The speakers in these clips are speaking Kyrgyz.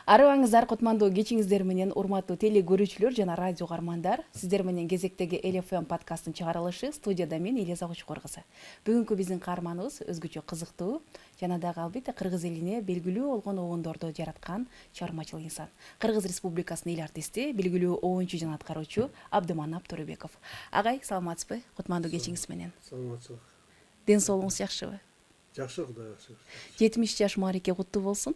Арыбаңыздар, кутмандуу кечиңиздер менен, урматтуу теле көрүүчүлөр жана радио каармандар. Сиздер менен кезектеги ЛФМ подкастын чыгарылышы. Студияда мен Элиза Кучкор кызы. Бүгүнкү биздин каарманыбыз өзгөчө кызыктуу жана дагы албетте кыргыз элине белгилүү болгон обондорду жараткан чыгармачыл инсан. Кыргыз Республикасынын эл артисти, белгилүү обончу жана аткаруучу Абдыманап Төрөбеков. Агай, саламатсызбы? Кутмандуу кечиңиз менен. Саламатсызбы. Ден соолугуңуз жакшыбы? Жакшы, Кудай жакшы. 70 жаш маареке куттуу болсун.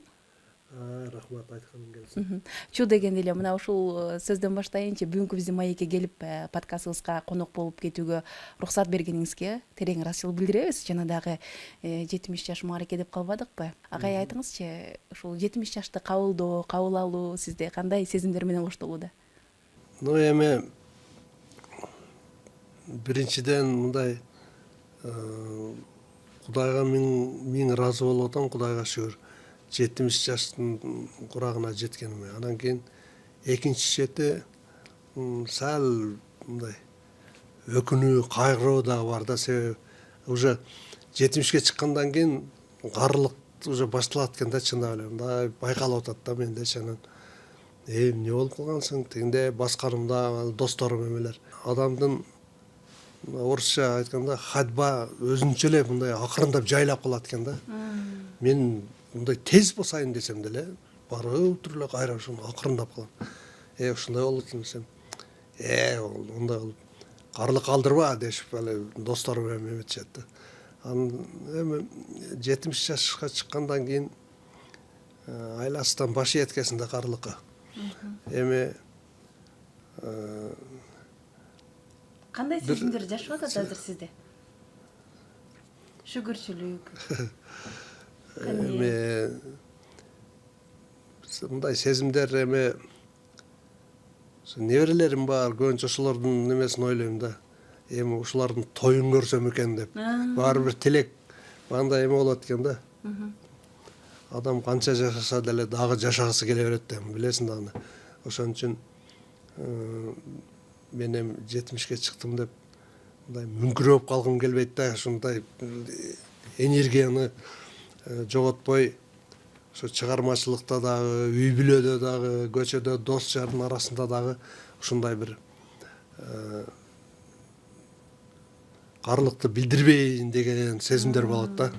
Рахмат айтканың келсин. Чу дегенде эле мына ушул сөздөн баштайынчы, бүгүнкү биздин маекке келип подкастыбызга конок болуп кетүүгө уруксат бергениңизге терең ыраазычылык билдиребиз. Жана дагы 70 жаш маареке деп калбадыкпы? Агай, айтыңызчы, ушул 70 жашты кабыл алуу сизде кандай сезимдер менен коштолууда? Эми биринчиден мындай Кудайга миң ыраазы болуп атам, Кудайга шүгүр. 70 жаштын курагына жеткениме. Анан кийин экинчи чети сал мындай өкүнүү, кайгыруу дагы бар да. Себеби уже 70ке чыккандан кийин карылык уже башталат экен да, чындап эле. Мындай байкалып атат да мендечи. Анан эмне болуп калгансың? Тигинде баскарымда досторум эмелер. Адамдын орусча айтканда ходьба өзүнчө эле мындай акырындап жайлап калат экен да. Мен мындай тез басайын десем деле барып туруп эле кайра ушуну акырындап калам. Ушундай болот экен десем, ондай болуп карлык калтырба дешип эле досторум эметишет да. Анан эми 70 жашка чыккандан кийин айласыздан баш ийеткесин да карлыкка. Эми Кандай сезимдер жашап атат азыр сизде? Шүгүрчүлүк. Эми мындай сезимдер эми неберелерим бар, көбүнчө ошолордун немесин ойлойм да. Эми ушулардын тоюн көрсөм экен деп. Баары бир тилек андай эме болот экен да. Адам канча жашаса деле дагы жашагысы келе берет да, билесиң да аны. Ошон үчүн мен эми 70ке чыктым деп мындай мүңкүрөп калгым келбейт да. Ушундай энергияны жоготпой, ошо чыгармачылыкта дагы, үй бүлөдө дагы, көчөдө дос жардын арасында дагы ушундай бир карлыкты билдирбейин деген сезимдер болот да.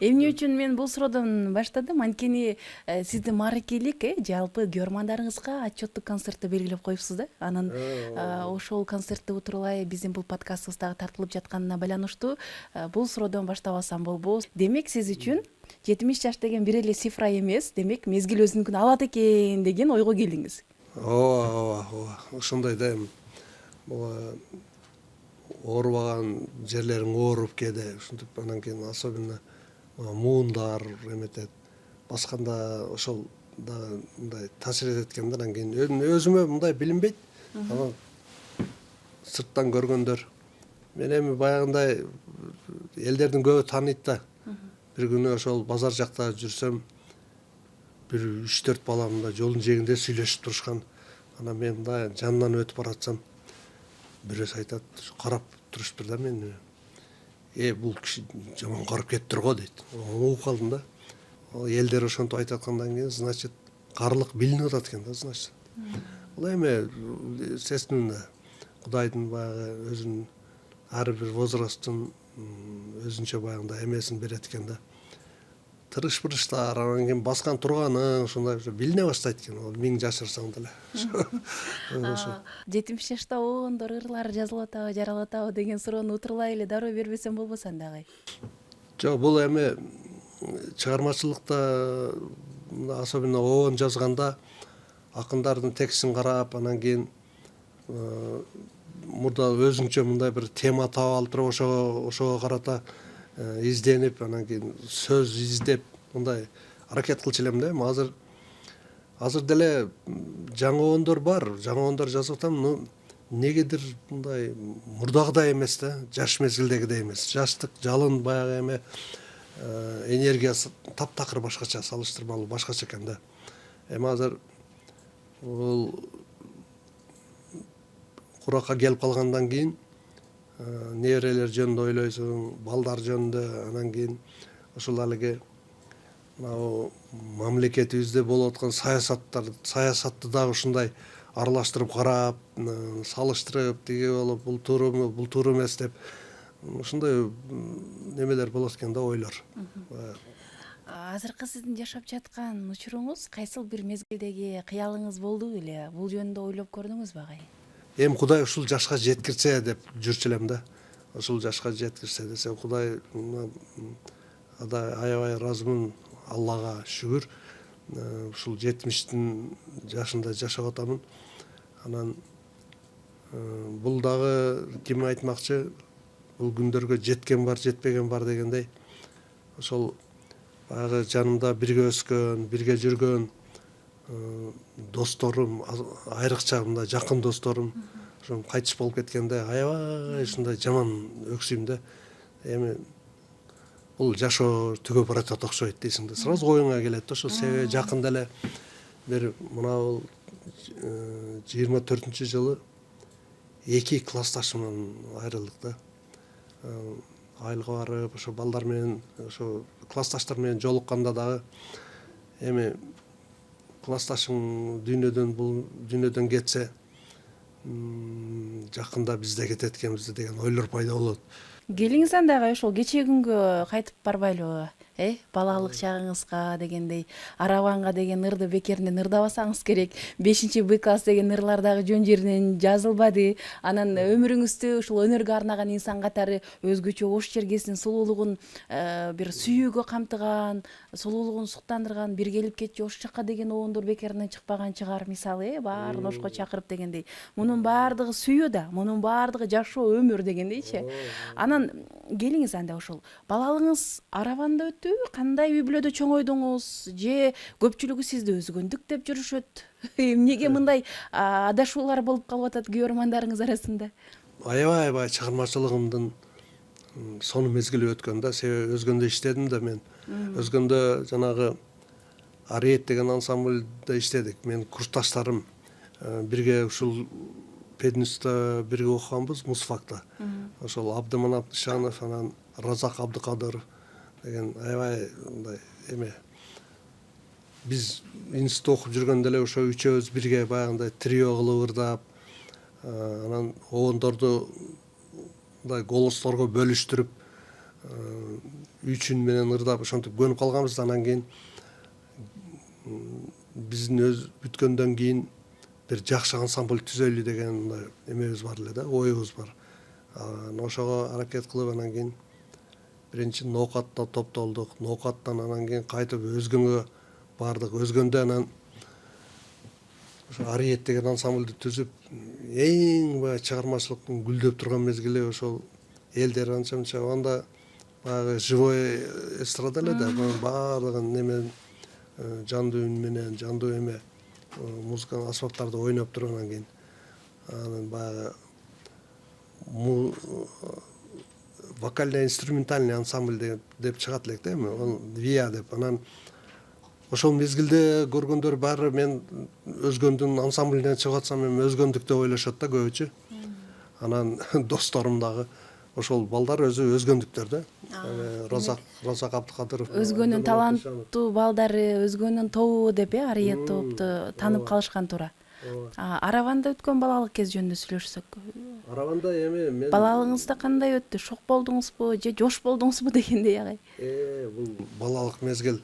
Эмне үчүн мен бул суроодон баштадым? Анткени сиздин мааракелик жалпы көрөрмандарыңызга отчеттук концертти белгилеп коюпсуз да. Анан ошол концертти утурлай биздин бул подкастыбыздагы тартылып жатканына байланыштуу бул суроодон баштабасам болбос. Демек сиз үчүн 70 жаш деген бир эле цифра эмес, демек мезгил өзүнүкүн алат экен деген ойго келдиңиз. Ооба. Ошондой да эми. Оорубаган жерлериң ооруп кээде ушинтип, анан кийин особенно муундар эметет. Басканда ошол дагы мындай таасир этет экен да. Анан кийин өзүмө мындай билинбейт. Анан сырттан көргөндөр. Мен эми баягындай элдердин көбү тааныйт да. Бир күнү ошол базар жакта жүрсөм, бир 3-4 бала мындай жолдун жээгинде сүйлөшүп турушкан. Анан мен мындай жанынан өтүп баратсам, бирөөсү айтат, карап туруштур да мени. Бул киши жаман карап кетиптир го дейт. Угуп калдым да. Элдер ошентип айтып аткандан кийин, значит, карлык билинип атат экен да, значит. Бул эми естественно Кудайдын баягы өзүнүн ар бир возрасттын өзүнчө баягындай эмесин берет экен да. Тырыш-бырыштар, анан кийин баскан турганың ушундай билине баштайт экен, ал 1000 жашырсаң деле. 70 жашта обондор ырлар жазылып атабы, жаралып атабы деген суроону утурлай эле дароо бербесем болбосо анда агай. Жок, бул эми чыгармачылыкта особенно обон жазганда акындардын текстин карап, анан кийин мурда өзүңчө мындай бир тема таап алып туруп ошого карата изденип, анан кийин сөз издеп мындай аракет кылчу элем да. Азыр деле жаңы обондор бар, жаңы обондор жазып атам, но негедир мындай мурдагыдай эмес да, жаш мезгилдегидей эмес. Жаштык, жалын баягы эме энергиясы таптакыр башкача, салыштырмалуу башкача экен да. Эми азыр бул куракка келип калгандан кийин неберелер жөнүндө ойлойсуң, балдар жөнүндө, анан кийин ошол алиги мынау мамлекетибизде болуп аткан саясатты дагы ушундай аралаштырып карап, салыштырып, тиги болуп бул тууруму, бул туура эмес деп ушундай немелер болот экен да, ойлор. Азыркы сиздин жашап жаткан учуруңуз кайсыл бир мезгилдеги кыялыңыз болду беле? Бул жөнүндө ойлоп көрдүңүзбү агай? Эми Кудай ушул жашка жеткирсе деп жүрчү элем да. Ушул жашка жеткирсе десе, Кудай аябай ыраазымын, Аллага шүгүр. Ушул 70 жашында жашап атамын. Анан бул дагы ким айтмакчы, бул күндөргө жеткен бар, жетпеген бар дегендей. Ошол баягы жанымда бирге өскөн, бирге жүргөн досторум, айрыкча мындай жакын досторум ошо кайтыш болуп кеткенде аябай ушундай жаман өксүйм да. Эми бул жашоо түгөп баратат окшойт дейсиң да. Сразу оюңа келет да, ошо себеби жакында эле бир мына 24-жылы 2 классташымдан айрылдык да. Айылга барып, ошо балдар менен, ошо классташтар менен жолукканда дагы эми классташың дүйнөдөн кетсе, жакында биз да кетет экенбиз деген ойлор пайда болот. Келиңиз анда агай, ошол кечээ күнгө кайтып барбайлыбы? Балалык чагыңызга дегендей, Араванга деген ырды бекеринен ырдабасаңыз керек. 5-Б класс деген ырлар дагы жөн жеринен жазылбады. Анан өмүрүңүздү ушул өнөргө арнаган инсан катары өзгөчө ош чергесинин сулуулугун бир сүйүүгө камтыган, сулуулугун суктандырган, бир келип кетчи ош жакка деген обондор бекеринен чыкпаган чыгар, мисалы, баарын ошко чакырып дегендей. Мунун баардыгы сүйүү да, мунун баардыгы жашоо, өмүр дегендейчи. Анан келиңиз анда, ошол балалыгыңыз Араванда өттүбү? Кандай үй бүлөдө чоңойдуңуз? Же көпчүлүгү сизди өзгөндүк деп жүрүшөт? Эмнеге мындай адашуулар болуп калып атат көрөрмандарыңыз арасында? Аябай чыгармачылыгымдын сону мезгили өткөн да, себеби өзгөндө иштедим да мен. Өзгөндө жанагы Ариет деген ансамбльде иштедик. Мен курсташтарым бирге ушул Пединститутта бирге окуганбыз, Мусфакта. Ошол Абдыманап Нышанов, анан Разак Абдыкадыров деген аябай мындай эме. Биз институтта окуп жүргөндө эле ошо үчөөбүз бирге баягындай трио кылып ырдап, анан обондорду мындай голосторго бөлүштүрүп, үчүн менен ырдап ошентип көнүп калганбыз. Анан кийин биздин өз бүткөндөн кийин бир жакшы ансамбль түзөлү деген мындай эмебиз бар эле да, оюбуз бар. Ошого аракет кылып, анан кийин биринчи Ноокатта топтолдук. Ноокаттан анан кийин кайтып өзгөнгө бардык. Өзгөндө анан ошо Ариет деген ансамбльды түзүп, эң баягы чыгармачылыктын гүлдөп турган мезгили ошол элдер анча-мынча. Анда баягы живой эстрада эле да, баардыгын немен жандуу үн менен, жандуу эме музыкалык аспаптарды ойноп туруп, анан кийин анан баягы вокально-инструментальный ансамбль деп чыгат элек да эми, ВИА деп. Анан ошол мезгилде көргөндөр баары мен өзгөндүн ансамблинен чыгып атсам эми өзгөндүк деп ойлошот да көбүчө. Анан досторум дагы ошол балдар өзү өзгөндүктөр да. Разак Абдыкадыров. Өзгөнүн таланттуу балдары, өзгөнүн тобу деп Ариет топту танып калышкан туура. Араванда өткөн балалык кез жөнүндө сүйлөшсөк. Араванда эми мен Балалыгыңызда кандай өттү? Шок болдуңузбу же жош болдуңузбу дегендей агай? бул балалык мезгил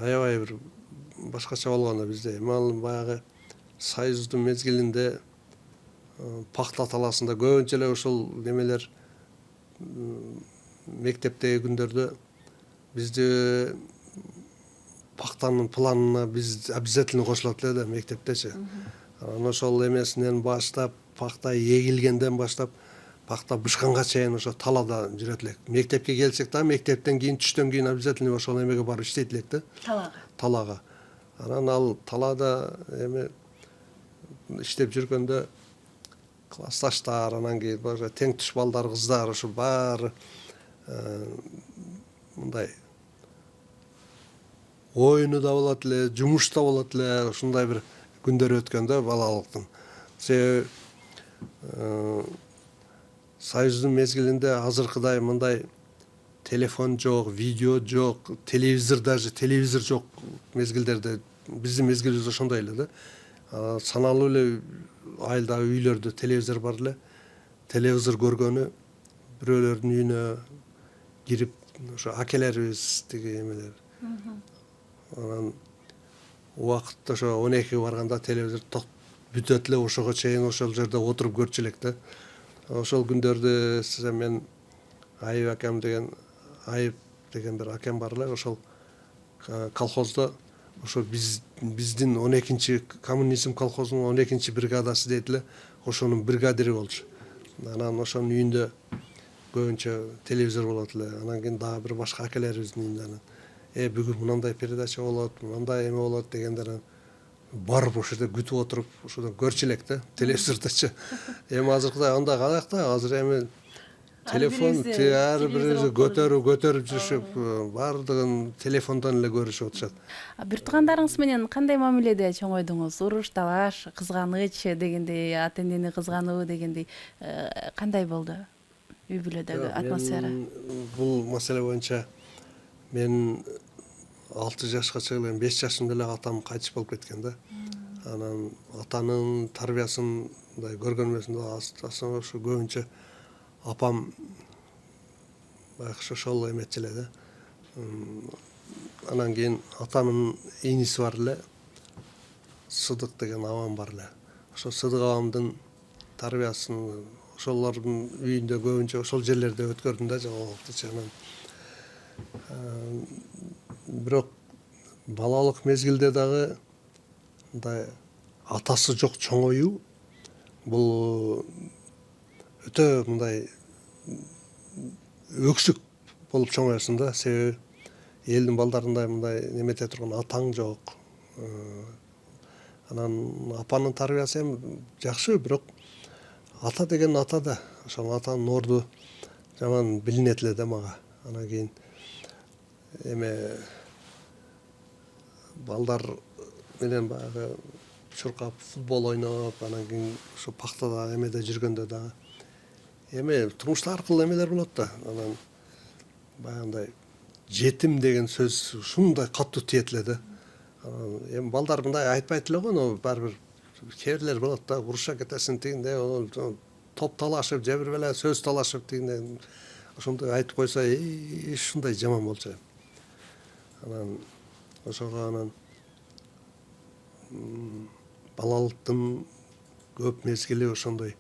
аябай бир башкача болгон да бизде. Эми ал баягы Союздун мезгилинде пахта таласында көбүнчө эле ушул немелер мектептеги күндөрдө бизде пахтанын планына биз обязательно кошулат эле да мектептечи. Анан ошол эмесинен баштап, пахта эгилгенден баштап, пахта бышканга чейин ошо талада жүрөт элек. Мектепке келсек да, мектептен кийин түштөн кийин обязательно ошол эмеге барып иштейт элек да. Талага. Анан ал талада эми иштеп жүргөндө классташтар, анан кийин башка тең туш балдар, кыздар ошо баары мындай оюну да болот эле, жумуш да болот эле, ушундай бир күндөр өткөн да балалыктын. Себеби Союздун мезгилинде азыркыдай мындай телефон жок, видео жок, телевизор жок мезгилдерде биздин мезгилибиз ошондой эле да. Саналуу эле айылдагы үйлөрдө телевизор бар эле. Телевизор көргөнү бирөөлөрдүн үйүнө кирип ошо акелерибиз тиги эмелер. Анан убакытта ошо 12 барганда телевизор бүтөт эле, ошого чейин ошол жерде отуруп көрчү элек да. Ошол күндөрдө мен Айып деген бир акем бар эле, ошол колхоздо ошо биздин 12 коммунизм колхозунун 12 бригадасы дейт эле, ошонун бригадири болчу. Анан ошонун үйүндө көбүнчө телевизор болот эле. Анан кийин дагы бир башка акелерибиздин үйүндө анан бүгүн мындай передача болот, мындай эме болот дегендер барып ошол жерде күтүп отуруп ошодон көрчү элек да, телевизордочу. Эми азыркыдай андай каякта, азыр эми телефон ар бирибиз көтөрүп жүрүшүп, баардыгын телефондон эле көрүшүп атышат. Бир туугандарыңыз менен кандай мамиледе чоңойдуңуз? Уруш, талаш, кызганыч дегендей, ата энени кызгануу дегендей кандай болду үй бүлөдөгү атмосфера? Бул маселе боюнча мен 6 жашка чыккан 5 жашымда эле атам кайтыш болуп кеткен да. Анан атанын тарбиясын мындай көргөн эмесинде ошо көбүнчө апам байкуш ошол эметчү эле да. Анан кийин атамдын иниси бар эле, Сыдык деген абам бар эле. Ошо Сыдык абамдын тарбиясын ошолордун үйүндө көбүнчө ошол жерлерде өткөрдүм да жалгыз. Бирок балалык мезгилде дагы мындай атасы жок чоңоюу бул өтө мындай өксүк болуп чоңоесуң да, себеби элдин балдарындай мындай немете турган атаң жок. Анан апанын тарбиясы эми жакшы, бирок ата деген ата да, ошол атанын орду жаман билинет эле да мага. Анан кийин эме балдар менен баягы чуркап футбол ойноп, анан кийин ошо пахтада эмеде жүргөндө дагы эме турмушта ар кыл эмелер болот да. Анан баягындай жетим деген сөз ушундай катуу тиет эле да. Эми балдар мындай айтпайт эле го, но баары бир кээ бирлер болот да, уруша кетесиң тигинде, топ талашып, же бир беле сөз талашып тигинде ошондой айтып койсо, ушундай жаман болчу. Анан ошого балалыктын көп мезгили ошондой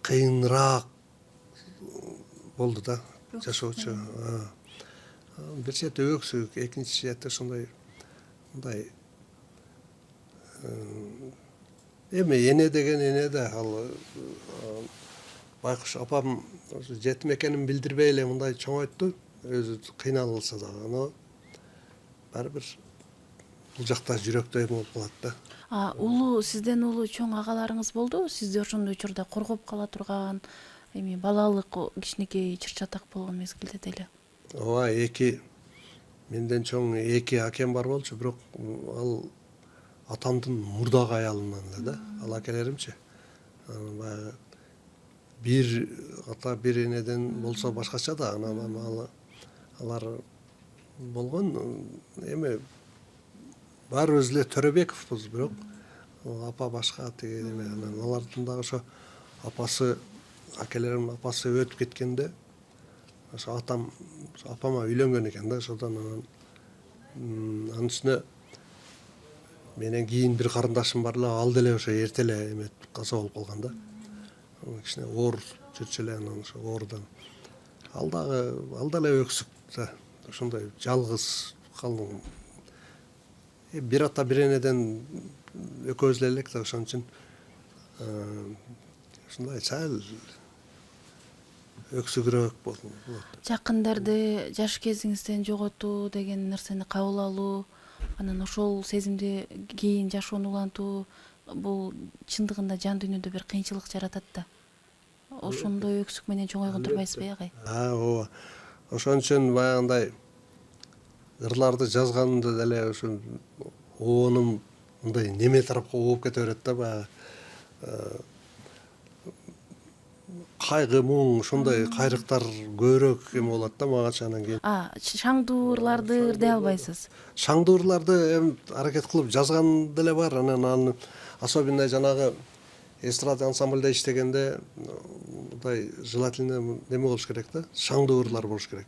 кыйыныраак болду да жашоочу. Бир чети өксүк, экинчи чети ошондой мындай эми эне деген эне да, ал байкуш апам жетим экенин билдирбей эле мындай чоңойтту, өзү кыйналса дагы, но баары бир бул жакта жүрөктө эме болуп калат да. Сизден улуу чоң агаларыңыз болдубу? Сизди ошондой учурда коргоп кала турган, эми балалык кичинекей чыр-чатак болгон мезгилде деле? Ооба, менден чоң 2 акем бар болчу, бирок ал атамдын мурдагы аялынан эле да, ал акелеримчи. Баягы бир ата бир энеден болсо башкача да, анан алар болгон. Эми баарыбыз эле Төрөбековбуз, бирок апа башка тиги эме. Анан алардын дагы ошо акелеримдин апасы өтүп кеткенде, ошо апама үйлөнгөн экен да, ошодон анын үстүнө менен кийин бир карындашым бар эле, ал деле ошо эрте эле эметип каза болуп калган да. Кичине оор жүрчү эле, анан ошо оордон ал деле өксүк да, ошондой жалгыз калдым. Бир ата бир энеден экөөбүз эле элек да, ошон үчүн ушундай сәл өксүгүрөөк болот. Жакындарды жаш кезиңизден жоготуу деген нерсени кабыл алуу, анан ошол сезимди кийин жашоону улантуу, бул чындыгында жан дүйнөдө бир кыйынчылык жаратат да. Ошондой өксүк менен чоңойгон турбайсызбы, агай? Ооба. Ошон үчүн баягындай ырларды жазганымда деле ошо оонум мындай неме тарапка ооп кете берет да, баягы кайгы муң ушундай кайрыктар көбүрөөк эме болот да магачы. Анан кийин шаңдуурларды ырдай албайсыз? шаңдуурларды эми аракет кылып жазган деле бар. Анан аны особенно жанагы эстрада ансамбльде иштегенде мындай желательно неме болуш керек да, шаңдуурлар болуш керек.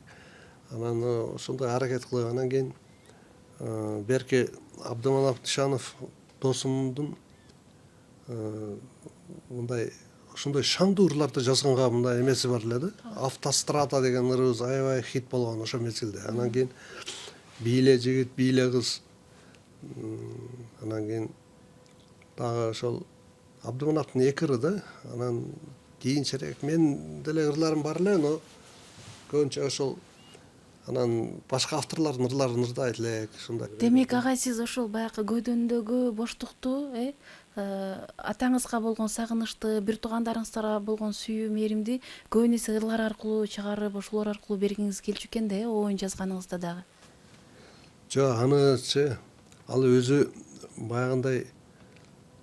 Анан ошондой аракет кылып, анан кийин берки Абдыманап Тышанов досумдун мындай ошондой шаңдуурларды жазганга мындай эмеси бар эле да. Автострада деген ырыбыз аябай хит болгон ошо мезгилде. Анан кийин бийле жигит, бийле кыз. Анан кийин дагы ошол Абдыманаптын 2 ыры да. Анан кийинчерээк мен деле ырларым бар эле, но көбүнчө ошол анан башка авторлордун ырларын ырдайт элек ушундай. Демек агай, сиз ошол баягы көөдөндөгү боштукту, атаңызга болгон сагынычты, бир туугандарыңыздарга болгон сүйүү мээримди көбүн эсе ырлар аркылуу чыгарып, ошолор аркылуу бергиңиз келчү экен да, оюн жазганыңызда дагы. Жок, анычы ал өзү баягындай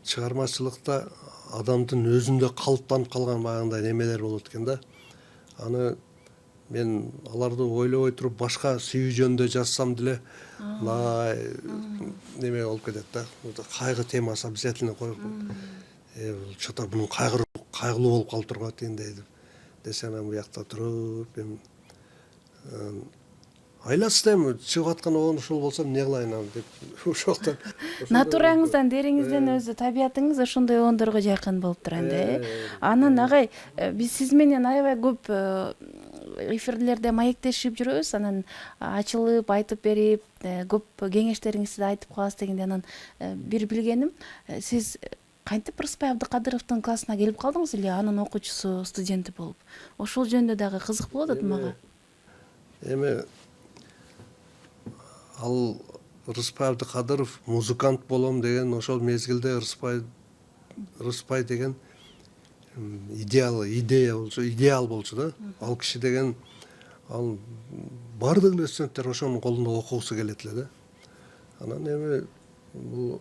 чыгармачылыкта адамдын өзүндө калыптанып калган баягындай немелер болот экен да. Аны мен аларды ойлобой туруп башка сүйүү жөнүндө жазсам деле мындай неме болуп кетет да. Кайгы темасы обязательно коюп, что-то бунун кайгылуу болуп калып турган дегендей десе, анан буякта туруп эми айласы эми чыгып аткан обон ушул болсо эмне кылайын аны деп ошоктон Натураңыздан, дериңизден өзү табиятыңыз ошондой обондорго жакын болуп турат да. Анан агай, биз сиз менен аябай көп эфирлерде маектешип жүрөбүз, анан ачылып айтып берип, көп кеңештериңизди айтып каласыз дегенде, анан бир билгеним, сиз кантип Рыспай Абдыкадыровдун классына келип калдыңыз эле, анын окуучусу, студенти болуп? Ошол жөнүндө дагы кызык болуп атат мага. Эми ал Рыспай Абдыкадыров музыкант болом деген ошол мезгилде Рыспай деген идеал болчу да. Ал киши деген, ал бардык эле студенттер ошонун колунда окугусу келет эле да. Анан эми бул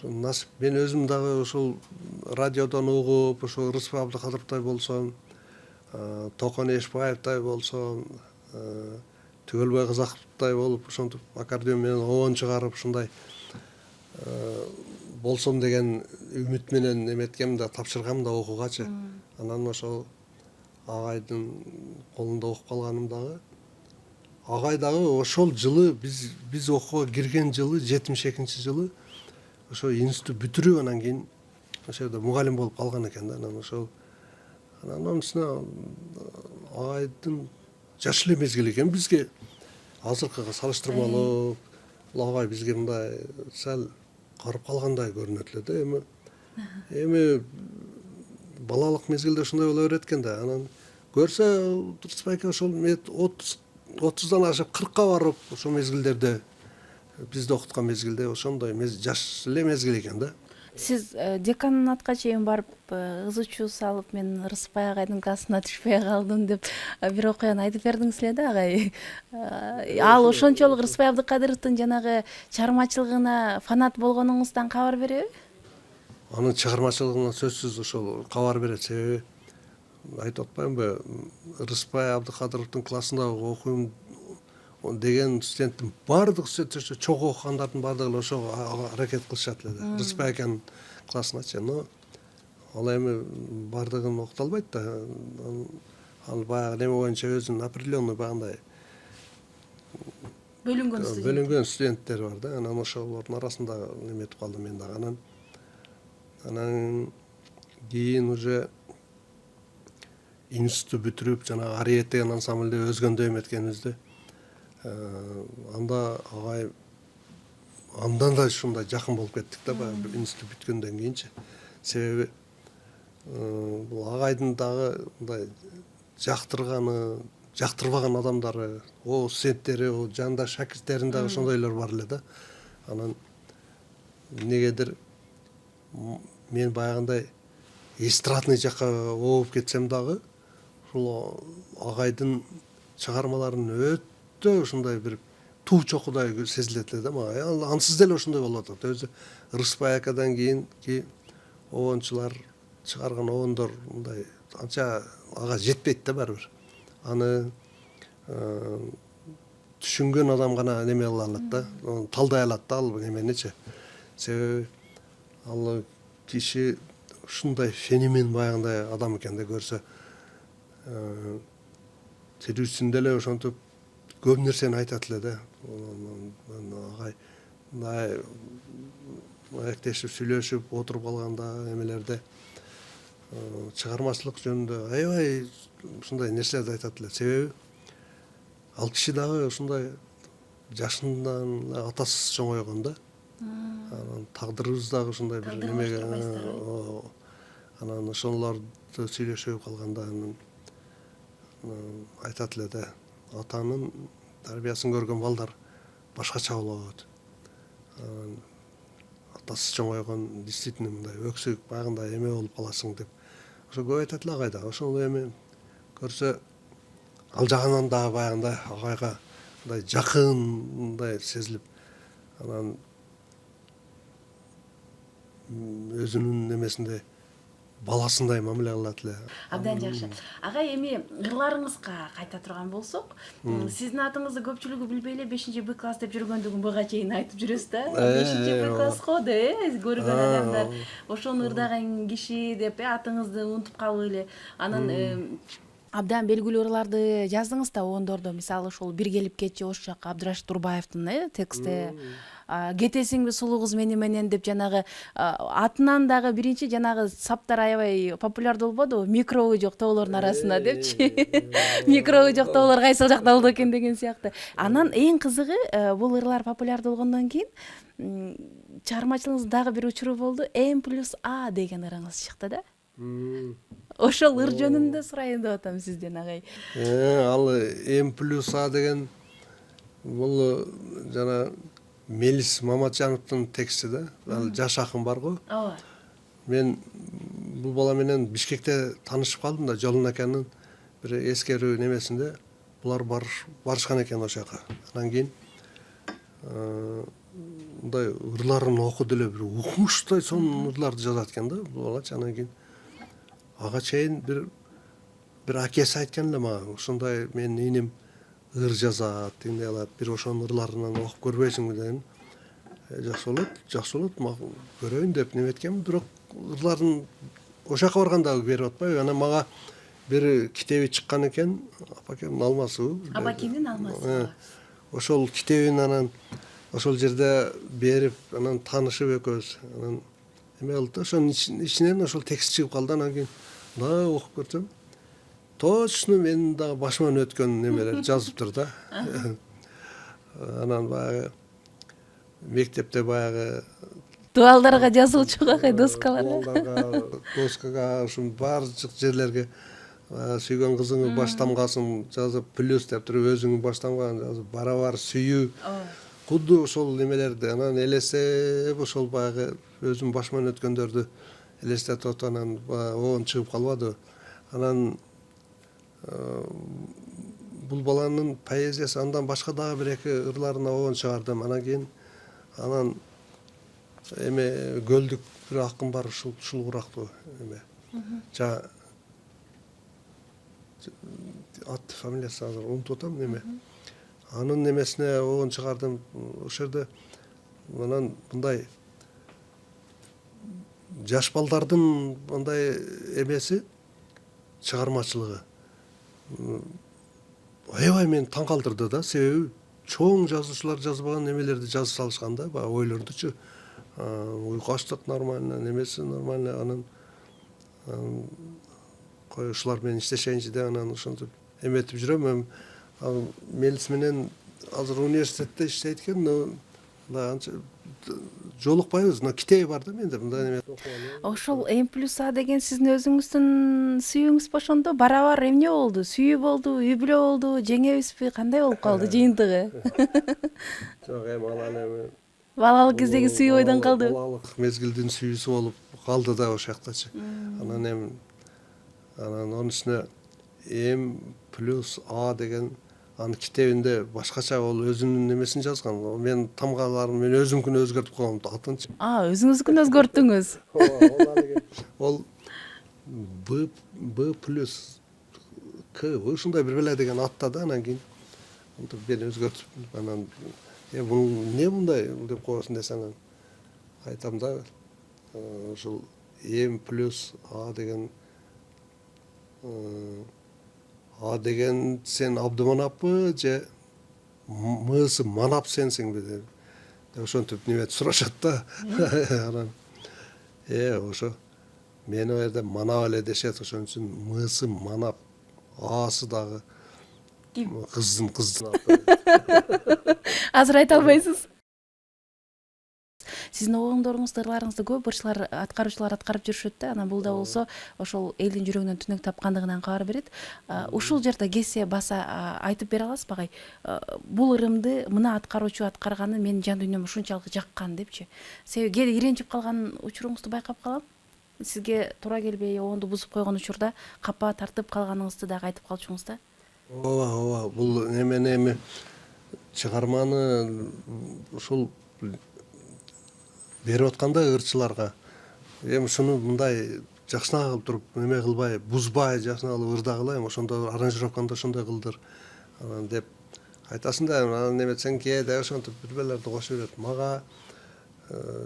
насип, мен өзүм дагы ошол радиодон угуп, ошол Рыспай Абдыкадыровдой болсом, Токон Эшбаевдей болсом, Түгөлбай Казаковдой болуп, ошентип аккордеон менен обон чыгарып ушундай болсом деген үмүт менен эметкем да, тапшыргам да окуугачы. Анан ошол агайдын колунда окуп калганым дагы. Агай дагы ошол жылы биз окууга кирген жылы 72-жылы ошо институт бүтүрүп, анан кийин ошол жерде мугалим болуп калган экен да. Анан ошол анын үстүнө агайдын жаш эле мезгил экен бизге, азыркыга салыштырмалуу. Агай бизге мындай сал карып калгандай көрүнөт эле да. Эми балалык мезгилде ушундай боло берет экен да. Анан көрсө Рыспайке ошол 30дан ашып 40ка барып, ошол мезгилдерде бизди окуткан мезгилде ошондой жаш эле мезгил экен да. Сиз деканатка чейин барып ыз учуу салып, мен Рыспай агайдын классына түшпөй калдым деп бир окуяны айтып бердиңиз эле да, агай. Ал ошончолук Рыспай Абдыкадыровдун жанагы чыгармачылыгына фанат болгонуңуздан кабар береби? Анын чыгармачылыгынан сөзсүз ошол кабар берет. Себеби айтып атпаймынбы, Рыспай Абдыкадыровдун классында окуйм деген студенттин бардык студенттер, чогуу окугандардын бардыгы ошого аракет кылышат эле да. Рыспай аканын классыначы. Но ал эми бардыгын окута албайт да. Ал баягы неме боюнча өзүнүн определенный багындай бөлүнгөн студенттер бар да. Анан ошолордун арасында неметип калдым мен дагы. Анан кийин уже институт бүтүрүп, жана Ариет деген ансамбльде өзгөндө эметкенибизде, анда агай андан да ушундай жакын болуп кеттик да, баягы институт бүткөндөн кийинчи. Себеби бул агайдын дагы мындай жактырбаган адамдары, студенттери, жанында шакирттерин дагы ошондойлор бар эле да. Анан эмнегедир мен баягындай эстрадный жакка ооп кетсем дагы, ушул агайдын чыгармаларын өтө ушундай бир туу чокудай сезилет эле да мага. Ал ансыз деле ошондой болуп атат. Өзү Рыспай акадан кийинки обончулар чыгарган обондор мындай анча ага жетпейт да баары бир. Аны түшүнгөн адам гана неме кыла алат да, талдай алат да ал неменичи. Себеби ал киши ушундай феномен баягындай адам экенди көрсө тирүүсүндө эле ошентип көп нерсени айтат эле да. Агай мындай маектешип сүйлөшүп отуруп калганда эмелерде чыгармачылык жөнүндө аябай ушундай нерселерди айтат эле. Себеби ал киши дагы ушундай жашынан атасыз чоңойгон да. Анан тагдырыбыз дагы ушундай бир немеге анан ошолорду сүйлөшүп калганда анан айтат эле да, атанын тарбиясын көргөн балдар башкача болот. Атасыз чоңойгон действительно мындай өксүк баягындай эме болуп каласың деп. Ошо көп айтат эле агайда. Ошол эми көрсө ал жагынан дагы баягындай агайга мындай жакын мындай сезилип, анан өзүнүн немесинде баласындай мамиле кылат эле. Абдан жакшы. Агай, эми ырларыңызга кайта турган болсок, сиздин атыңызды көпчүлүгү билбей эле 5-Б класс деп жүргөндүгүн буга чейин айтып жүрөсүз да. 5-Б класско да көргөн адамдар ошону ырдаган киши деп атыңызды унутуп калып эле. Анан абдан белгилүү ырларды жаздыңыз да ондордо. Мисалы ошол бир келип кетчи ош жакка Абдырашид Турбаевдин тексти. Кетесиңби сулуу кыз мени менен деп жанагы атынан дагы биринчи жанагы саптар аябай популярдуу болбодубу? Микробу жок тоолордун арасында депчи. Микробу жок тоолор кайсыл жакта болду экен деген сыяктуу. Анан эң кызыгы бул ырлар популярдуу болгондон кийин чыгармачылыгыңыздын дагы бир учуру болду. М+А деген ырыңыз чыкты да. Ошол ыр жөнүндө сурайын деп атам сизден, агай. Ал М+А деген бул жана Мелис Маматжановдун тексти да. Ал жаш акын барго. Ооба. Мен бул бала менен Бишкекте таанышып калдым да, Жолун аканын бир эскерүү немесинде булар барышкан экен ошол жака. Анан кийин мындай ырларын окуду эле, бир укмуштай сонун ырларды жазат экен да бул балачы. Анан кийин ага чейин бир акеси айткан эле мага, ушундай менин иним ыр жазат, эмне кылат, бир ошонун ырларынан окуп көрбөйсүңбү деген. Жакшы болот, мага көрөйүн деп неметкенмин, бирок ырларын ошол жака барганда берип атпайбы. Анан мага бир китеби чыккан экен, Апакемдин алмасы. Апакемдин алмасы. Ошол китебин анан ошол жерде берип, анан таанышып экөөбүз. Анан эме кылдык да, ошонун ичинен ошол текст чыгып калды. Анан кийин мына окуп көрсөм, точно менин дагы башыман өткөн немелер жазыптыр да. Анан баягы мектепте баягы Дуалдарга жазуучуга, доскаларга. Доскага, ушун баардык жерлерге сүйгөн кызыңы баш тамгасын жазып, плюс деп туруп өзүңүн баш тамганы жазып, барабар сүйүү. Кудду ошол немелерди анан элестеп, ошол баягы өзүм башыман өткөндөрдү элестетип атып, анан оон чыгып калбадыбы. Анан бул баланын поэзиясы, андан башка дагы бир эки ырларына оон чыгардым. Анан кийин анан эме Көлдүк бир акын бар, ушул курактуу эме. Ат фамилиясы азыр унутуп атам неме. Анын немесине оон чыгардым. Ошол жерде анан мындай жаш балдардын мындай эмеси, чыгармачылыгы аябай мени таң калтырды да. Себеби чоң жазуучулар жазбаган немелерди жазып салышкан да, баягы ойлордучу. Уйку ачтык нормально, немеси нормально. Анан кой ушулар менен иштешейинчи деп анан ошентип эметип жүрөм. Ал Мелис менен азыр университетте иштейт экен, но анча жолукпайбыз, но китеби бар да менде мындай неме. Ошол М+А деген сиздин өзүңүздүн сүйүүңүз ошондо барабар эмне болду? Сүйүү болду, үй бүлө болду, жеңебизби? Кандай болуп калды жыйынтыгы? Жок, эми Балалык кездеги сүйүү ойдон калды. Балалык мезгилдин сүйүүсү болуп калды да ошол жактачы. Анан анын үстүнө М+А деген анын китебинде башкача ол өзүнүн немесин жазган. Мен тамгаларым мен өзүмкүн өзгөртүп койгом атынчы. Өзүңүздүкүн өзгөрттүңүз. Ол Б плюс К ушундай бир беле деген атта да, анан кийин антип мени өзгөртүп анан бул эмне мындай деп коесуң десе, анан айтам да ушул М плюс А деген сен Абдыманаппы же Мысы Манап сенсиңби деп ошентип неметип сурашат да. Анан ошо мени ал жерде манап эле дешет, ошон үчүн Мысы Манап, Асы дагы кыздын аты. азыр айта албайсыз. Сиздин обоңдоруңузду, ырларыңызды көп ырчылар, аткаруучулар аткарып жүрүшөт да, анан бул да болсо ошол элдин жүрөгүнөн түнөк тапкандыгынан кабар берет. Ушул жерде кесе баса айтып бере аласызбы агай? Бул ырымды мына аткаруучу аткарганы менин жан дүйнөмө ушунчалык жаккан депчи. Себеби кээде иренчип калган учуруңузду байкап калам. Сизге туура келбей, обоңду бузуп койгон учурда капа тартып калганыңызды дагы айтып калчуңуз да. Ооба, бул эми чыгарманы ушул берип атканда ырчыларга эми ушуну мындай жакшына кылып туруп эме кылбай, бузбай жакшына кылып ырдагыла, эми ошондо аранжировканы ошондой кылдыр анан деп айтасың да, анан неметсең кээде ошентип бир белерди кошуп берет. Мага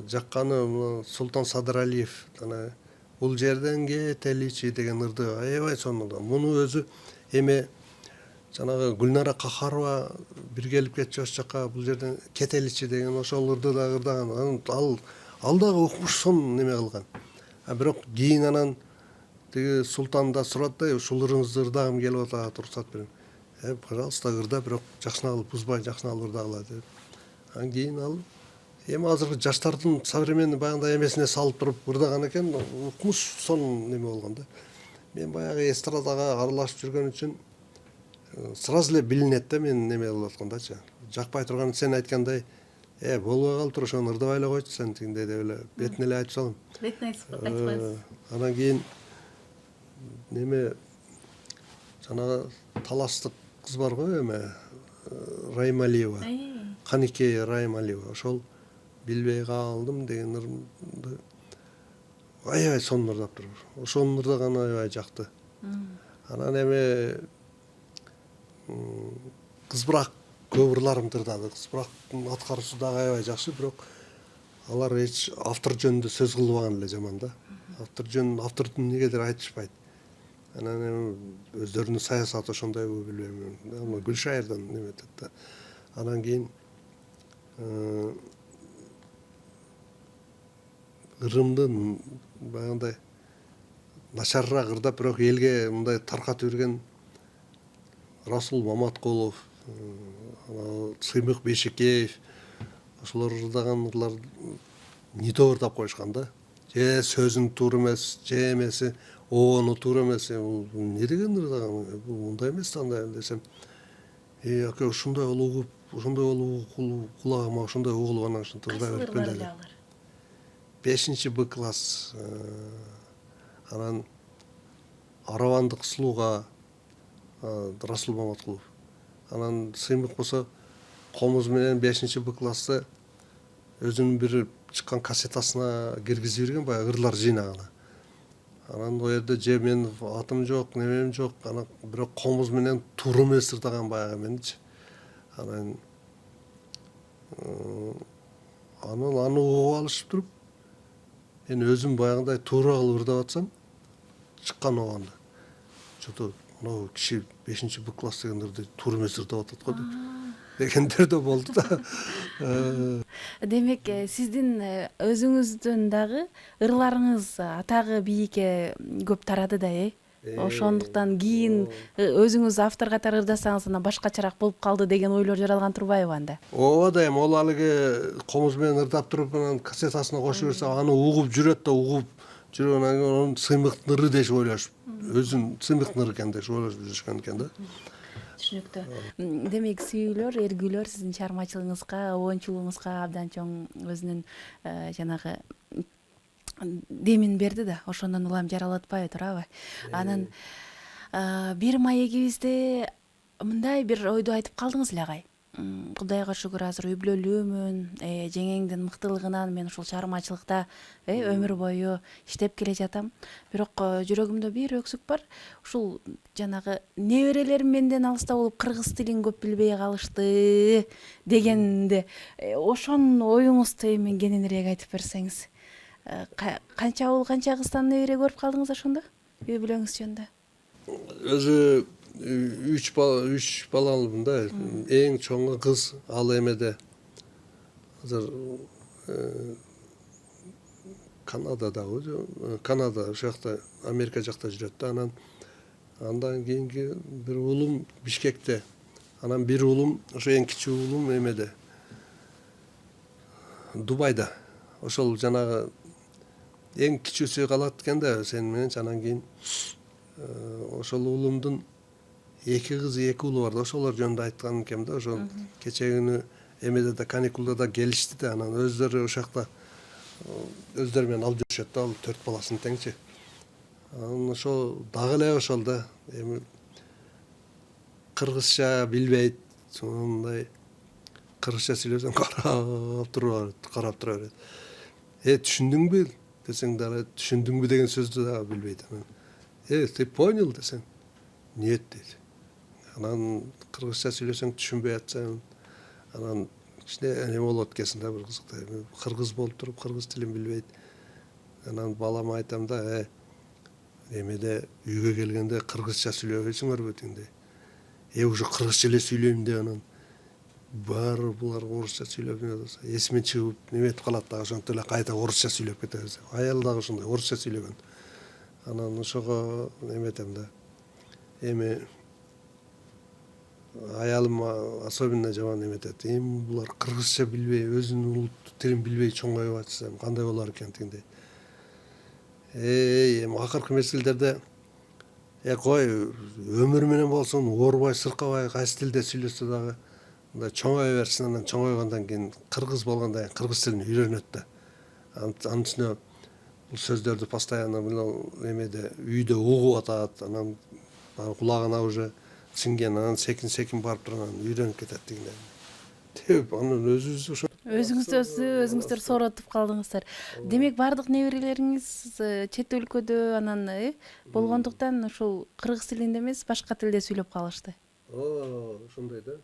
жакканы Султан Садыралиев ана бул жерден кетеличи деген ырды аябай сонун. Муну өзү эми жанагы Гүлнара Кахарова бир келип кетчү ошол жака, бул жерден кетеличи деген ошол ырды да ырдаган. Ал дагы укмуш сонун неме кылган. Бирок кийин анан тиги Султан да сурат да, ушул ырыңызды ырдагым келип атат, уруксат бериң. Пожалуйста, ырда, бирок жакшына кылып бузбай, жакшына кылып ырдагыла деп. Анан кийин ал эми азыркы жаштардын современный баягындай эмесине салып туруп ырдаган экен, укмуш сонун неме болгон да. Мен баягы эстрадага аралашып жүргөн үчүн сразу эле билинет да мен неме кылып аткандачы. Жакпай турган сен айткандай, болбой калыптыр, ошону ырдабай эле койчу сен тигиндей деп эле бетине эле айтып салам. Бетине айтып койсуз. Анан кийин неме жанагы таластык кыз бар го эме Раймалиева. Каникей Раймалиева. Ошол билбей калдым деген ырымды аябай сонун ырдап ошонун ырдаганы аябай жакты. Анан эми кызбырак көп ырларымды ырдады. Кызбырактын аткаруусу дагы аябай жакшы, бирок алар эч автор жөнүндө сөз кылбаган эле жаман да. Автордун негедир айтышпайт. Анан эми өздөрүнүн саясаты ошондойбу билбейм. Гүлшайырдан неметет да. Анан кийин ырымды баягындай начарыраак ырдап, бирок элге мындай таркатып жүрген Расул Маматкулов, Сыймык Бешекеев ошолор ырдаган ырлар не то ырдап коюшкан да. Же сөзүң туура эмес, же эмеси оону туура эмес. Бул эмне деген ырдаган? Бул мындай эмес да, андай десем. Ака ушундай болуп, кулагыма ошондой угулуп анан ушинтип ырдай бериппин да. 5-Б класс. Анан Аравандык сулууга Расул Маматкулов. Анан Сыймык болсо комуз менен 5-Б классты өзүнүн бир чыккан кассетасына киргизип берген, баягы ырлар жыйнагына. Анан о жерде же менин атым жок, немем жок, анан бирок комуз менен туура эмес ырдаган баягы меничи. Анан аны угуп алышып туруп, мен өзүм баягындай туура кылып ырдап атсам, чыккан ооганда. Что-то мынау киши 5-Б класс деген ырды туура эмес ырдап атат го дегендер да болду да. Демек, сиздин өзүңүздүн дагы ырларыңыз атагы бийикке көп тарады да, ошондуктан кийин өзүңүз автор катары ырдасаңыз анан башкачараак болуп калды деген ойлор жаралган турбайбы анда? Ооба да, эми ол алыгы комуз менен ырдап туруп, анан кассетасына кошуп берсе, аны угуп жүрөт да, угуп жүрүп, анан Сыймыктын ыры дешип ойлошуп, өзүн Сыймыктын ыры экен дешип ойлошуп жүрүшкөн экен да. Түшүнүктүү. Демек, сүйүүлөр, эргүүлөр сиздин чыгармачылыгыңызга, оончулугуңузга абдан чоң өзүнүн жанагы демин берди да, ошондон улам жаралатпай турабы? Анан бир маегибизде мындай бир ойду айтып калдыңыз эле агай. Кудайга шүгүр азыр үй бүлөлүүмүн, жеңеңдин мыктылыгынан мен ушул чыгармачылыкта өмүр бою иштеп келе жатам. Бирок жүрөгүмдө бир өксүк бар. Ушул жанагы неберелерим менден алыста болуп кыргыз тилин көп билбей калышты дегенде, ошонун оюңузду эми кененирээк айтып берсеңиз. Канча уул, канча кыздан небере көрүп калдыңыз ошондо? Үй бүлөңүз жөнүндө. Өзү үч балалымын да. Эң чоңу кыз, ал эмеде азыр Канададагы, Канада ошол жакта, Америка жакта жүрөт да. Андан кийинки бир уулум Бишкекте. Анан бир уулум, ошо эң кичүү уулум эмеде, Дубайда. Ошол жанагы эң кичүүсү калат экен да сени мененчи. Анан кийин ошол уулумдун 2 кызы, 2 уулу бар да. Ошолор жөнүндө айткан экем да. Ошол кечээ күнү эмеде да, каникулда да келишти да. Анан өздөрү ошол жакта өздөрү менен алып жүрүшөт да, ал 4 баласын теңчи. Анан ошол дагы эле ошол да, эми кыргызча билбейт, сондай кыргызча сүйлөсөң карап тура берет. Түшүндүңбү десең дагы түшүндүңбү деген сөздү дагы билбейт. Анан ты понял десең, нет дейт. Анан кыргызча сүйлөсөң түшүнбөй атсаң, анан кичине эме болот экенсиң да, бир кызыктай. Кыргыз болуп туруп кыргыз тилин билбейт. Анан балама айтам да, эмеде үйгө келгенде кыргызча сүйлөбөйсүңөрбү дегенде. Уже кыргызча эле сүйлөйм деп анан баары булар орусча сүйлөп эсимен чыгып неметип калат дагы, ошентип эле кайта орусча сүйлөп кетебиз. Аял дагы ошондой орусча сүйлөгөн. Анан ошого эметем да. Эми аялым особенно жаман эметет. Эми булар кыргызча билбей, өзүнүн улуттук тилин билбей чоңоюп атса кандай болор экен дегендей. Эми акыркы мезгилдерде кой, өмүрү менен болсун, оорубай, сыркабай, кайсы тилде сүйлөсө дагы мындай чоңое берсин. Анан чоңойгондон кийин кыргыз болгондон кийин кыргыз тилин үйрөнөт да. Анын үстүнө бул сөздөрдү постоянно эмеде үйдө угуп атат. Анан кулагына уже сиңген, анан секин барып туруп анан үйрөнүп кетет дегендей. Деп анан өзүңүздөр сооротуп калдыңыздар. Демек баардык неберелериңиз чет өлкөдө, анан болгондуктан ушул кыргыз тилинде эмес, башка тилде сүйлөп калышты. Ошондой да.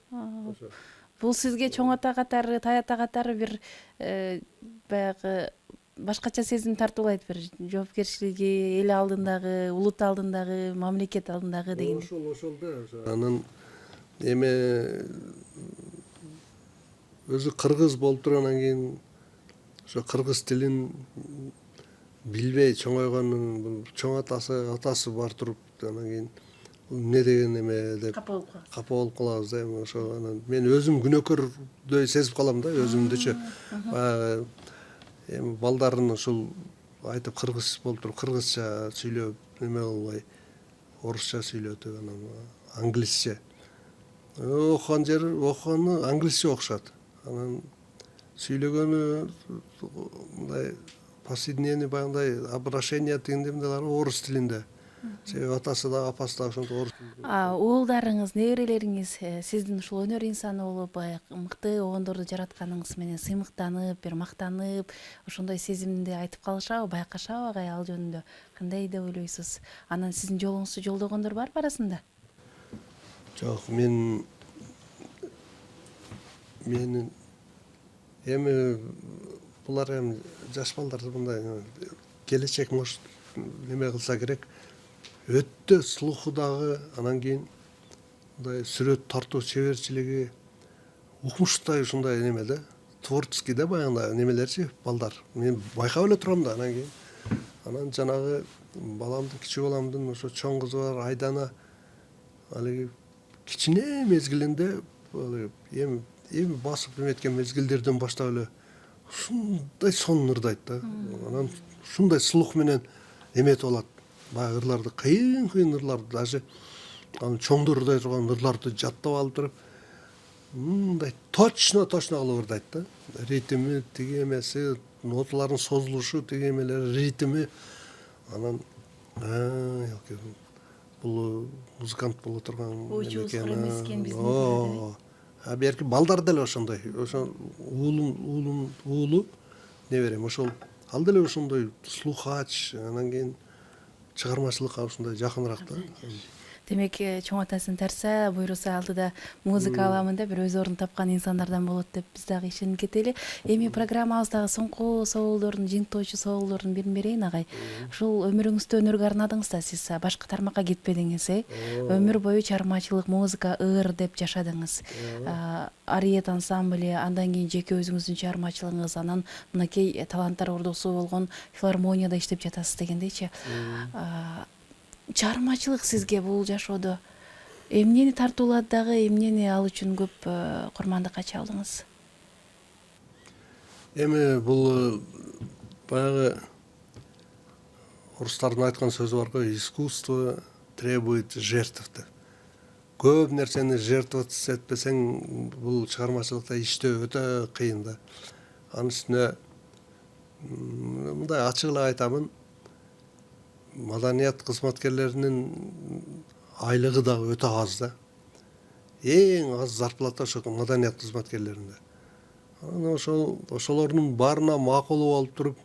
Бул сизге чоңота катары, таята катары бир баягы башкача сезим тартуулайт, бир жоопкерчилиги, эл алдындагы, улут алдындагы, мамлекет алдындагы деген. Ошол да. Анан эме өзү кыргыз болуп туруп анан кийин ошо кыргыз тилин билбей чоңойгонун чоң атасы бар туруп анан кийин эмне деген эме деп капа болуп калабыз да. Эми ошо анан мен өзүм күнөөкөрдөй сезип калам да, өзүмдөчө. Баягы эми балдарын ушул айтып кыргыз болуп туруп кыргызча сүйлөп эме кылбай орусча сүйлөтүп, анан англисче. Окугону англисче окушат. Анан сүйлөгөнү мындай повседневный баягындай обращение дегендер орус тилинде. Себеби атасы дагы апасы дагы ошентип орус тилинде. Уулдарыңыз, неберелериңиз сиздин ушул өнөр инсаны болуп, баягы мыкты огондорду жаратканыңыз менен сыймыктанып, бир мактанып, ошондой сезимди айтып калышабы, байкашабы агай ал жөнүндө? Кандай деп ойлойсуз? Анан сиздин жолуңузду жолдогондор барбы арасында? Жок, менин эми булар эми жаш балдар мындай келечек может неме кылса керек. Өтө слуху дагы, анан кийин мындай сүрөт тартуу чеберчилиги укмуштай ушундай неме да, творческий да баягындай немелерчи балдар. Мен байкап эле турам да. Анан жанагы баламдын, кичүү баламдын ошо чоң кызы бар, Айдана, алиги кичине мезгилинде эми басып эметкен мезгилдерден баштап эле ушундай сонун ырдайт да. Анан ушундай слух менен эметип алат. Баягы ырларды, кыйын ырларды, даже чоңдор ырдай турган ырларды жаттап алып туруп, мындай точно кылып ырдайт да. Ритми, тиги эмеси, ноталардын созулушу, тиги эмелери, ритми. Анан бул музыкант боло турган ойчубуз кыр эмес экенбиз. берки балдар деле ошондой, ошо уулу неберем ошол ал деле ошондой слухач, анан кийин чыгармачылыкка ушундай жакыныраак да. Демек чоң атасын тарса буйруса алдыда музыка аламында бир өз ордун тапкан инсандардан болот деп биз дагы ишенип кетели. Эми программабыздагы соңку соолдордун, жыйынтоочу соолдордун бирин берейин агай. Ушул өмүрүңүздү өнөргө арнадыңыз да, сиз башка тармакка кетпедиңиз, өмүр бою чыгармачылык, музыка, ыр деп жашадыңыз. Ариет ансамблі, андан кийин жеке өзүңүздүн чыгармачылыгыңыз, анан мынакей таланттар ордосу болгон филармонияда иштеп жатасыз дегендейчи. Чыгармачылык сизге бул жашоодо эмнени тартуулады дагы, эмнени ал үчүн көп курмандыкка чалдыңыз? Эми бул баягы орустардын айткан сөзү бар го, искусство требует жертв деп. Көп нерсени жертвовать этпесең, бул чыгармачылыкта иштөө өтө кыйын да. Анын үстүнө мындай ачык эле айтамын, маданият кызматкерлеринин айлыгы дагы өтө аз да. Эң аз зарплата ошо маданият кызматкерлеринде. Анан ошолордун баарына макулу болуп туруп,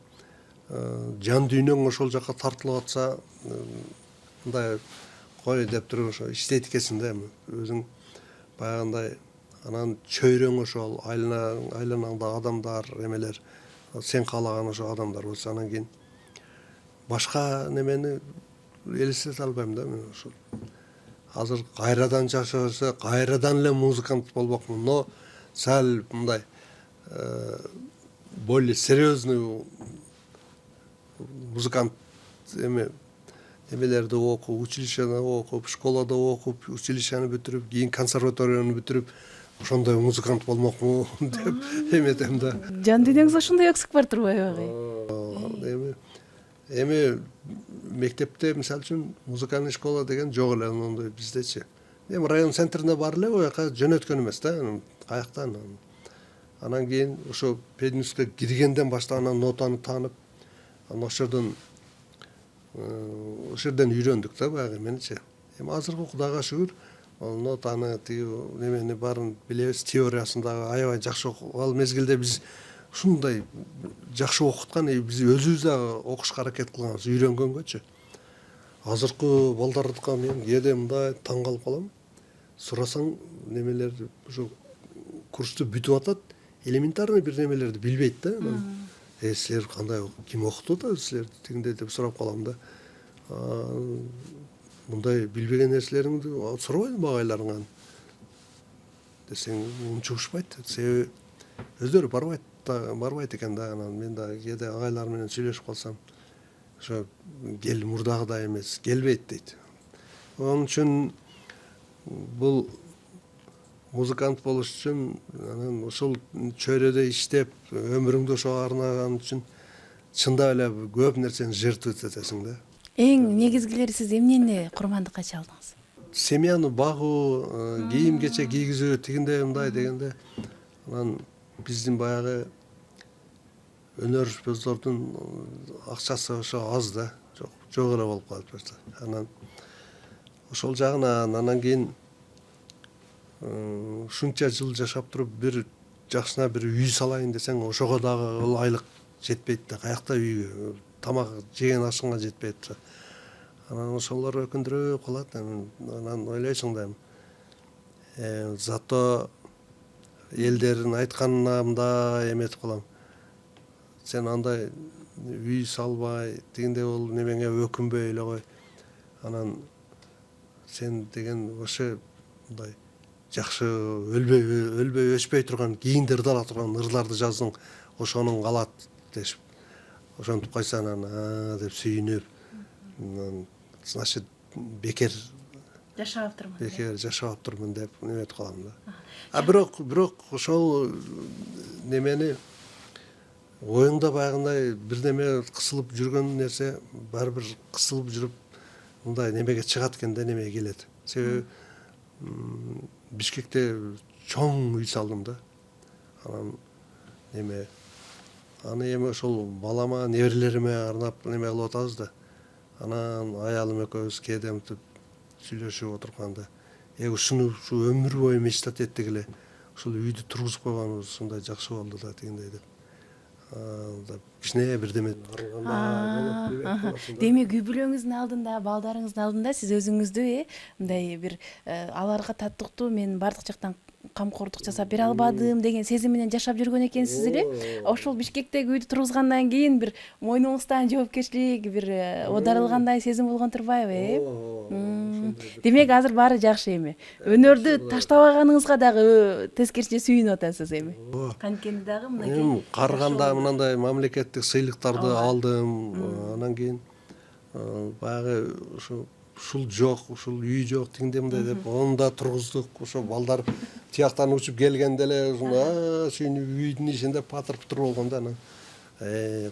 жан дүйнөң ошол жака тартылып атса, мындай кой деп туруп ошо иштейт экенсиң да, өзүң баягындай. Анан чөйрөң ошол айланаңда адамдар, эмелер, сен каалаган ошо адамдар болсо, анан кийин башка немени элестете албайм да мен. Ошол азыр кайрадан жашаса, кайрадан эле музыкант болмокмун, но сал мындай более серьезный музыкант эмелерди окуп, училищеде окуп, школада окуп, училищени бүтүрүп, кийин консерваторияны бүтүрүп, ошондой музыкант болмокмун деп эметем да. Жан дүйнөңүз ошондой өксүк бар турбайбы? Эми мектепте мисалы үчүн музыкальный школа деген жок эле ондой биздечи. Эми район центрине бар эле, ояка жөнөткөн эмес да, каяктан. Анан кийин ошо пединститутка киргенден баштап анан нотаны таанып, анан ошол жерден үйрөндүк да баягы менчи. Эми азыркы Кудайга шүгүр, нотаны тиги немени баарын билебиз, теориясын дагы аябай жакшы окуп, ал мезгилде биз ушундай жакшы окуткан, биз өзүбүз дагы окушка аракет кылганбыз, үйрөнгөнгөчү. Азыркы балдардыкка мен кээде мындай таң калып калам. Сурасаң немелерди, ошо курсту бүтүп атат, элементарный бир немелерди билбейт да. Силер кандай, ким окутуп атат силерди тигиндей деп сурап калам да. Мындай билбеген нерселериңди сурабайдымбы агайларыңан десең унчугушпайт. Себеби өздөрү барбайт экен да. Анан мен да кээде агайлар менен сүйлөшүп калсам, ошо кел мурдагыдай эмес, келбейт дейт. Onun үчүн бул музыкант болуш үчүн анан ошол чөйрөдө иштеп, өмүрүңдү ошого арнаган үчүн чындап эле көп нерсени жертвовать этесиң да. Эң негизгилери сиз эмнени курмандыкка чалдыңыз? Семьяны багуу, кийим кече кийгизүү, тигинде мындай дегенде, анан биздин баягы өнөрпөздөрдүн акчасы ошо аз да, жок эле болуп калып жатты. Анан ошол жагынан анан кийин ушунча жыл жашап туруп бир жакшына бир үй салайын десең, ошого дагы ал айлык жетпейт да, каякта үйгө, тамак жеген ашыңа жетпейт. Анан ошолор өкүндүрүп калат. Анан ойлойсуң да, зато элдердин айтканына мындай эметип калам. Сен андай үй салбай, тигиндей болуп немеңе өкүнбөй эле кой. Анан сен деген ошо мындай жакшы өлбөй өчпөй турган, кийинде ырдала турган ырларды жаздың, ошонун калат дешип. Ошентип койсо анан деп сүйүнүп, значит бекер жашап турмун деп неметип калам да. Бирок ошол немени оюңда баягындай бир неме кысылып жүргөн нерсе баары бир кысылып жүрүп мындай немеге чыгат экен да, немеге келет. Себеби Бишкекте чоң үй салдым да. Анан аны эми ошол балама, неберелериме арнап неме кылып атабыз да. Анан аялым экөөбүз кээде мынтип сүйлөшүп отурганда, ушуну өмүр бою мечтать эттик эле. ушул үйдү тургузуп койгонубуз ушундай жакшы болду да тигиндей деп кичине бирдеме аралганда болот деп атасың да. демек үй бүлөңүздүн алдында, балдарыңыздын алдында сиз өзүңүздү мындай бир аларга татыктуу мен бардык жактан камкордук жасап бере албадым деген сезим менен жашап жүргөн экенсиз эле. Ошол Бишкектеги үйдү тургузгандан кийин бир мойнуңуздан жоопкерчилик бир оодарылгандай сезим болгон турбайбы, демек азыр баары жакшы эми. Өнөрдү таштабаганыңызга дагы тескерисинче сүйүнүп атасыз эми. Канткени дагы мынакей Карыганда мындай мамлекеттик сыйлыктарды алдым. Анан кийин баягы ушул жок, ушул үй жок, тигиндей мындай деп onu да тургуздук. Ошо балдар тияктан учуп келгенде эле сүйүнүп үйдүн ичинде патыр-путур болгон да анан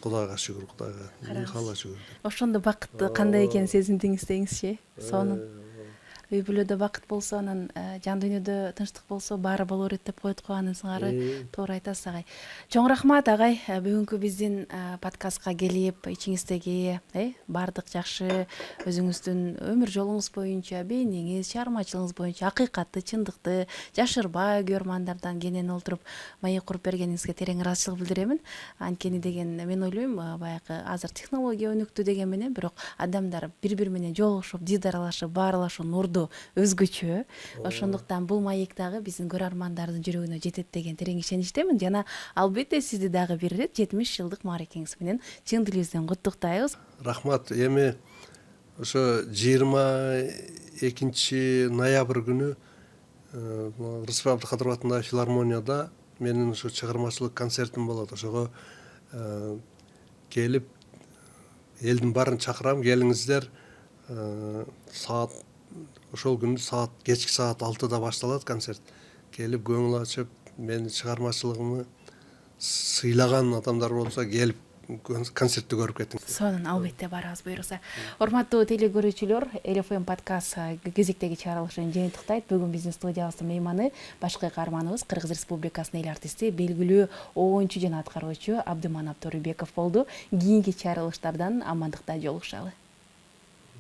Кудайга шүгүр, Кудайга халла шүгүр. Ошондо бакыт кандай экенин сезиндиңиз деңизчи. Сонун үй бүлөдө бакыт болсо, анан жан дүйнөдө тынчтык болсо баары боло берет деп коет го, анын сыңары туура айтасыз агай. Чоң рахмат агай, бүгүнкү биздин подкастка келип, ичиңиздеги баардык жакшы өзүңүздүн өмүр жолуңуз боюнча, бейнеңиз, чыгармачылыгыңыз боюнча акыйкатты, чындыкты жашырбай көрмандардан кенен олтуруп маек куруп бергениңизге терең ыраазычылык билдиремин. Анткени деген мен ойлойм, баягы азыр технология өнүктү деген менен, бирок адамдар бири-бири менен жолугушуп, дидаралашып, баарлашуу нурду өзгөчө. Ошондуктан бул маек дагы биздин көрөрмандардын жүрөгүнө жетет деген терең ишеничтемин. Жана албетте сизди дагы бир ирет 70 жылдык мааракеңиз менен чын дилибизден куттуктайбыз. Рахмат. Эми ошо 22 ноябрь күнү Рысбек Абдыкадыров атындагы филармонияда менин ошо чыгармачылык концертим болот. Ошого келип элдин баарын чакырам, келиңиздер. Саат ошол күнү кечки саат 6-да башталат концерт. Келип көңүл ачып, менин чыгармачылыгымы сыйлаган адамдар болсо келип концертти көрүп кетиңиз. Сонун, албетте барабыз буюрса. Урматтуу телегөрүүчүлөр, LFM подкаст кезектеги чыгарылышын жыйынтыктайт. Бүгүн биздин студиябыздын мейманы башкы каарманыбыз Кыргыз Республикасынын эл артисти, белгилүү оюнчу жана аткаруучу Абдыманап Торубеков болду. Кийинки чыгарылыштардан амандыкта жолугушалы.